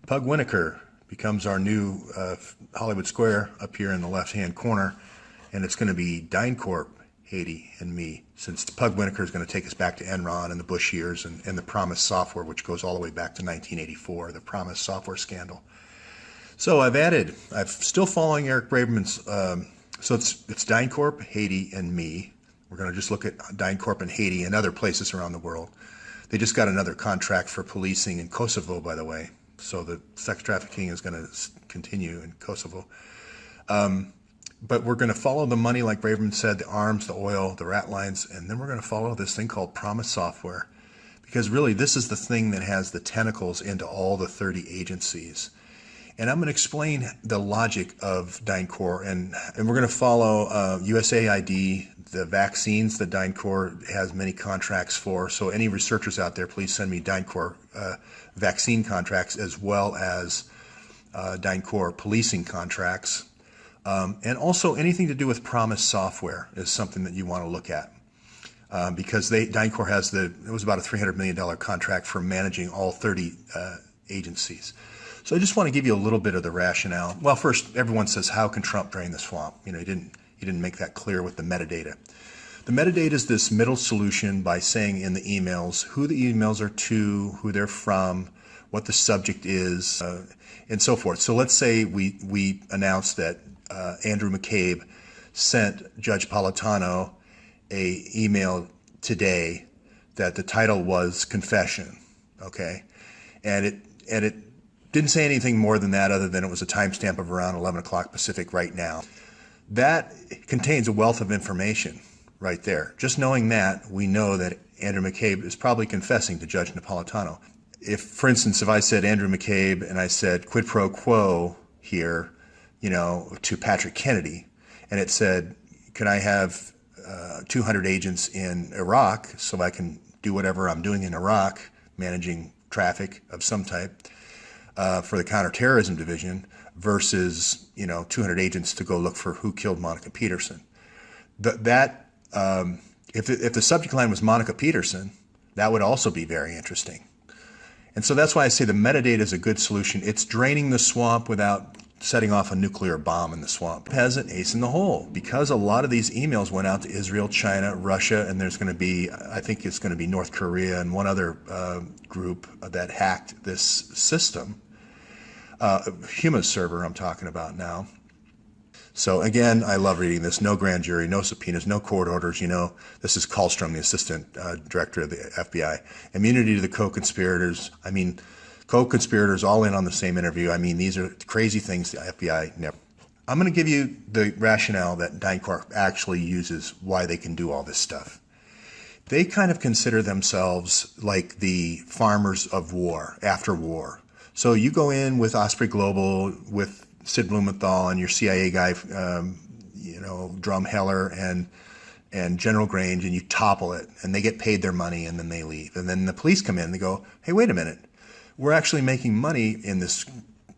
Pug Winokur becomes our new Hollywood Square up here in the left-hand corner, and it's going to be DynCorp, Haiti, and me, since Pug Winokur is going to take us back to Enron and the Bush years and the Promise software, which goes all the way back to 1984, the Promise software scandal. So I'm still following Eric Braverman's, so it's DynCorp, Haiti, and me. We're going to just look at DynCorp and Haiti and other places around the world. They just got another contract for policing in Kosovo, by the way. So the sex trafficking is going to continue in Kosovo. But we're going to follow the money, like Braverman said, the arms, the oil, the rat lines, and then we're going to follow this thing called Promise software. Because really, this is the thing that has the tentacles into all the 30 agencies. And I'm going to explain the logic of DynCorp, and we're going to follow USAID, the vaccines that DynCorp has many contracts for. So any researchers out there, please send me DynCorp vaccine contracts as well as DynCorp policing contracts. And also anything to do with Promise software is something that you want to look at. Because DynCorp has it was about a $300 million contract for managing all 30 agencies. So I just want to give you a little bit of the rationale. Well, first, everyone says, how can Trump drain the swamp? You know, he didn't make that clear with the metadata. The metadata is this middle solution by saying in the emails who the emails are to, who they're from, what the subject is, and so forth. So let's say we announce that Andrew McCabe sent Judge Politano a email today that the title was confession, okay, and it didn't say anything more than that other than it was a timestamp of around 11 o'clock Pacific right now. That contains a wealth of information right there. Just knowing that, we know that Andrew McCabe is probably confessing to Judge Napolitano. If, for instance, if I said Andrew McCabe and I said quid pro quo here, you know, to Patrick Kennedy, and it said, can I have 200 agents in Iraq so I can do whatever I'm doing in Iraq, managing traffic of some type, for the counterterrorism division versus, you know, 200 agents to go look for who killed Monica Peterson. If the subject line was Monica Peterson, that would also be very interesting. And so that's why I say the metadata is a good solution. It's draining the swamp without setting off a nuclear bomb in the swamp. It has an ace in the hole because a lot of these emails went out to Israel, China, Russia, and there's going to be, I think it's going to be North Korea and one other group that hacked this system. Human server I'm talking about now. So again, I love reading this. No grand jury, no subpoenas, no court orders. You know, this is Kallstrom, the assistant director of the FBI. Immunity to the co-conspirators. I mean, co-conspirators all in on the same interview. I mean, these are crazy things the FBI never. I'm going to give you the rationale that DynCorp actually uses why they can do all this stuff. They kind of consider themselves like the farmers of war, after war. So you go in with Osprey Global, with Sid Blumenthal and your CIA guy, you know, Drumheller and General Grange, and you topple it, and they get paid their money, and then they leave. And then the police come in, and they go, hey, wait a minute. We're actually making money in this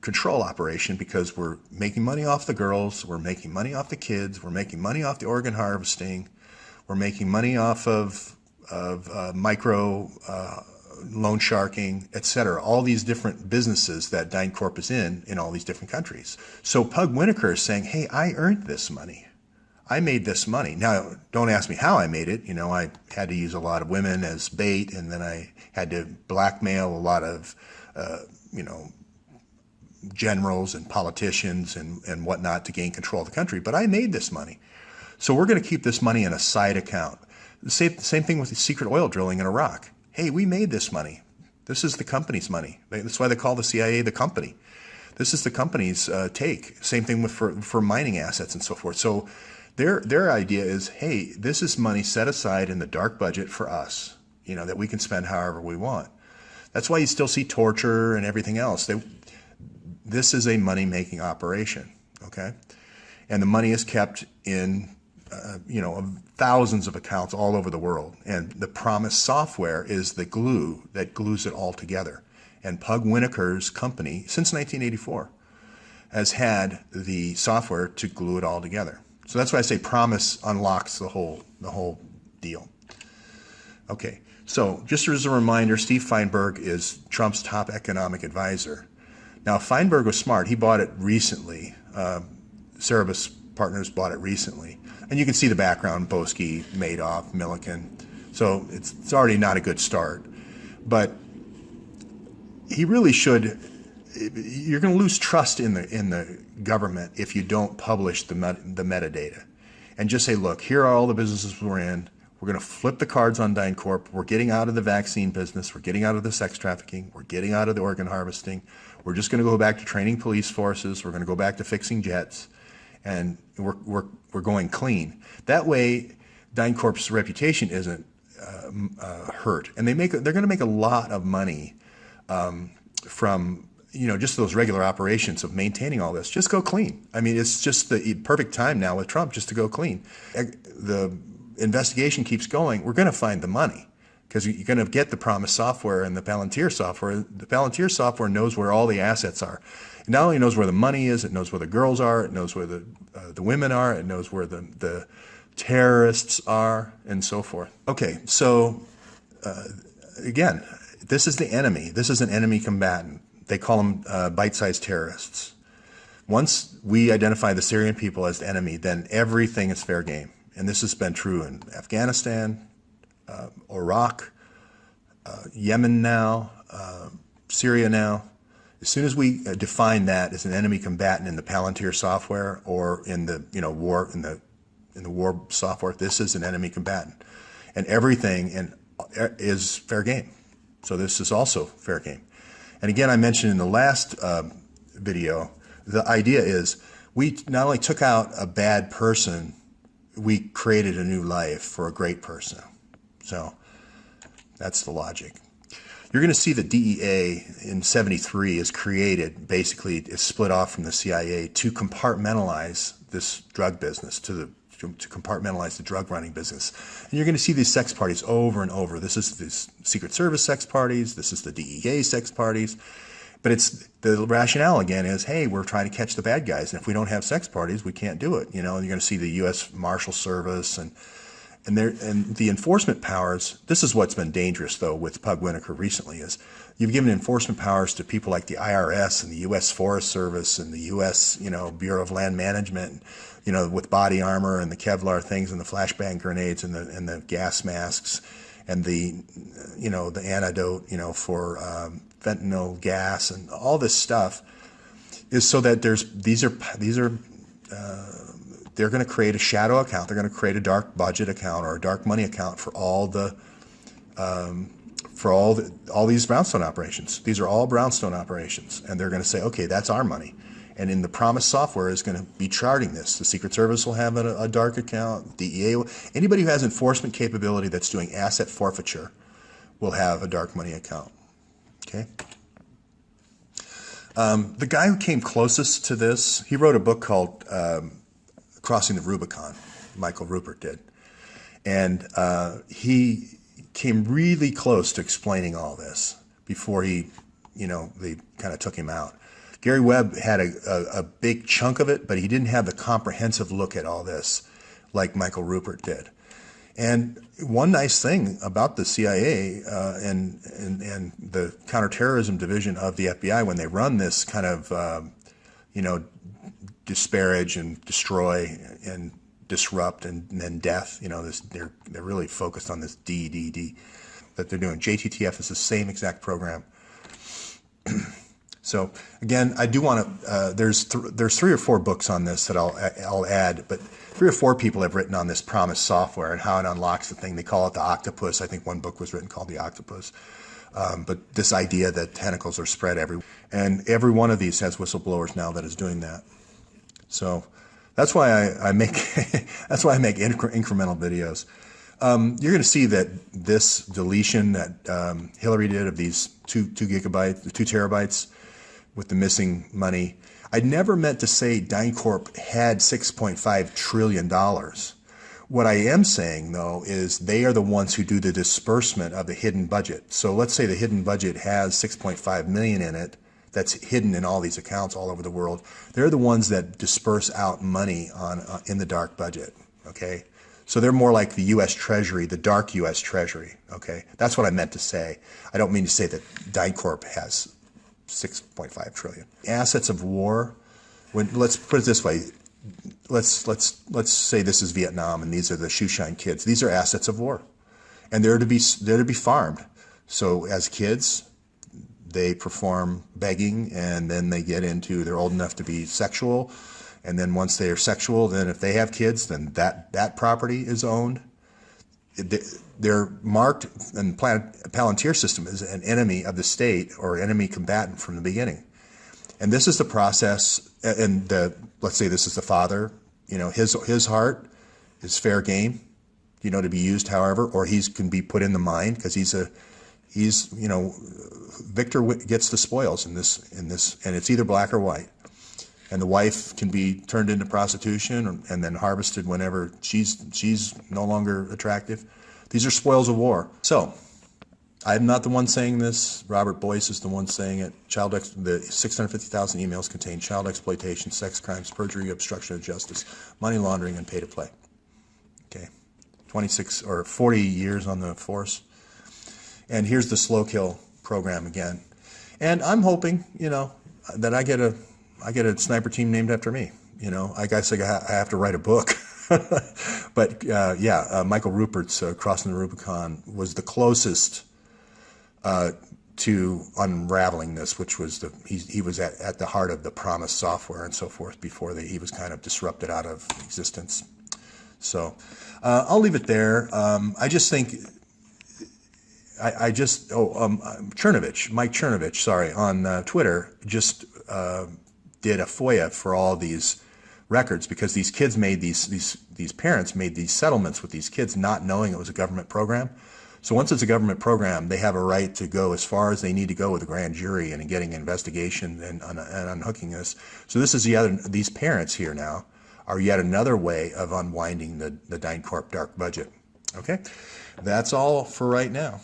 control operation because we're making money off the girls, we're making money off the kids, we're making money off the organ harvesting, we're making money off of micro loan sharking, etc. All these different businesses that DynCorp is in all these different countries. So Pug Winokur is saying, hey, I earned this money. I made this money. Now, don't ask me how I made it. You know, I had to use a lot of women as bait, and then I had to blackmail a lot of, you know, generals and politicians and whatnot to gain control of the country. But I made this money. So we're going to keep this money in a side account. The same thing with the secret oil drilling in Iraq. Hey, we made this money. This is the company's money. That's why they call the CIA the company. This is the company's take. Same thing with for mining assets and so forth. So their idea is, hey, this is money set aside in the dark budget for us, you know, that we can spend however we want. That's why you still see torture and everything else. This is a money-making operation, okay? And the money is kept in, you know, thousands of accounts all over the world. And the Promise software is the glue that glues it all together. And Pug Winokur's company, since 1984, has had the software to glue it all together. So that's why I say Promise unlocks the whole deal. Okay, so just as a reminder, Steve Feinberg is Trump's top economic advisor. Now, Feinberg was smart. He bought it recently. Cerebus Partners bought it recently. And you can see the background, Boesky, Madoff, Milliken. So it's already not a good start. But he really should. You're going to lose trust in the government if you don't publish the metadata. And just say, look, here are all the businesses we're in. We're going to flip the cards on DynCorp. We're getting out of the vaccine business. We're getting out of the sex trafficking. We're getting out of the organ harvesting. We're just going to go back to training police forces. We're going to go back to fixing jets. And we're going clean. That way, DynCorp's reputation isn't hurt. And they're going to make a lot of money from just those regular operations of maintaining all this. Just go clean. I mean, it's just the perfect time now with Trump just to go clean. The investigation keeps going. We're going to find the money because you're going to get the Promise software and the Palantir software. The Palantir software knows where all the assets are. It not only knows where the money is, it knows where the girls are, it knows where the women are, it knows where the terrorists are, and so forth. Okay, so again, this is the enemy. This is an enemy combatant. They call them bite-sized terrorists. Once we identify the Syrian people as the enemy, then everything is fair game. And this has been true in Afghanistan, Iraq, Yemen now, Syria now. As soon as we define that as an enemy combatant in the Palantir software or in the war in the war software, this is an enemy combatant, and everything is fair game. So this is also fair game. And again, I mentioned in the last video, the idea is we not only took out a bad person, we created a new life for a great person. So that's the logic. You're going to see the DEA in '73 is created, basically is split off from the CIA to compartmentalize this drug business, to compartmentalize the drug running business. And you're going to see these sex parties over and over. This is the Secret Service sex parties. This is the DEA sex parties. But it's the rationale again is, hey, we're trying to catch the bad guys. And if we don't have sex parties, we can't do it. You're going to see the U.S. Marshal Service and the enforcement powers. This is what's been dangerous, though, with Pug Winokur recently is you've given enforcement powers to people like the IRS and the U.S. Forest Service and the U.S. Bureau of Land Management, with body armor and the Kevlar things and the flashbang grenades and the gas masks and the antidote, for fentanyl gas and all this stuff is so that they're going to create a shadow account. They're going to create a dark budget account or a dark money account for all these brownstone operations. These are all brownstone operations, and they're going to say, okay, that's our money. And in the Promise software is going to be charting this. The Secret Service will have a dark account. DEA, anybody who has enforcement capability that's doing asset forfeiture will have a dark money account. Okay. The guy who came closest to this, he wrote a book called Crossing the Rubicon. Michael Rupert did. And he came really close to explaining all this before they kind of took him out. Gary Webb had a big chunk of it, but he didn't have the comprehensive look at all this like Michael Rupert did. And one nice thing about the CIA and the counterterrorism division of the FBI, when they run this kind of, disparage and destroy and disrupt and then death, they're really focused on this DDD that they're doing. JTTF is the same exact program. So again, I do want to. There's 3 or 4 books on this that I'll add, but 3 or 4 people have written on this Promise software and how it unlocks the thing. They call it the octopus. I think one book was written called the octopus. But this idea that tentacles are spread everywhere, and every one of these has whistleblowers now that is doing that. So that's why I make incremental videos. You're going to see that this deletion that Hillary did of these 2 terabytes with the missing money. I never meant to say DynCorp had $6.5 trillion. What I am saying, though, is they are the ones who do the disbursement of the hidden budget. So let's say the hidden budget has $6.5 million in it that's hidden in all these accounts all over the world. They're the ones that disperse out money in the dark budget, okay? So they're more like the U.S. Treasury, the dark U.S. Treasury, okay? That's what I meant to say. I don't mean to say that DynCorp has 6.5 trillion. Assets of war. Let's put it this way. Let's say this is Vietnam, and these are the shoeshine kids. These are assets of war, and they're to be farmed. So as kids, they perform begging, and then they're old enough to be sexual, and then once they are sexual, then if they have kids, then that property is owned. They're marked, and the Palantir system is an enemy of the state or enemy combatant from the beginning. And this is the process, and let's say this is the father, his heart is fair game, to be used however, or he can be put in the mine because Victor gets the spoils in this, and it's either black or white. And the wife can be turned into prostitution and then harvested whenever she's no longer attractive. These are spoils of war. So, I'm not the one saying this. Robert Boyce is the one saying it. The 650,000 emails contain child exploitation, sex crimes, perjury, obstruction of justice, money laundering, and pay to play. Okay, 26 or 40 years on the force. And here's the slow kill program again. And I'm hoping, that I get a sniper team named after me. I guess I have to write a book. But Michael Rupert's Crossing the Rubicon was the closest to unraveling this, which was he was at the heart of the Promise software and so forth before he was kind of disrupted out of existence. So I'll leave it there. I just think Mike Chernovich, on Twitter just did a FOIA for all these records because these kids made these parents made these settlements with these kids not knowing it was a government program. So once it's a government program, they have a right to go as far as they need to go with a grand jury and getting an investigation and unhooking this. So this is these parents here now are yet another way of unwinding the DynCorp dark budget. Okay, that's all for right now.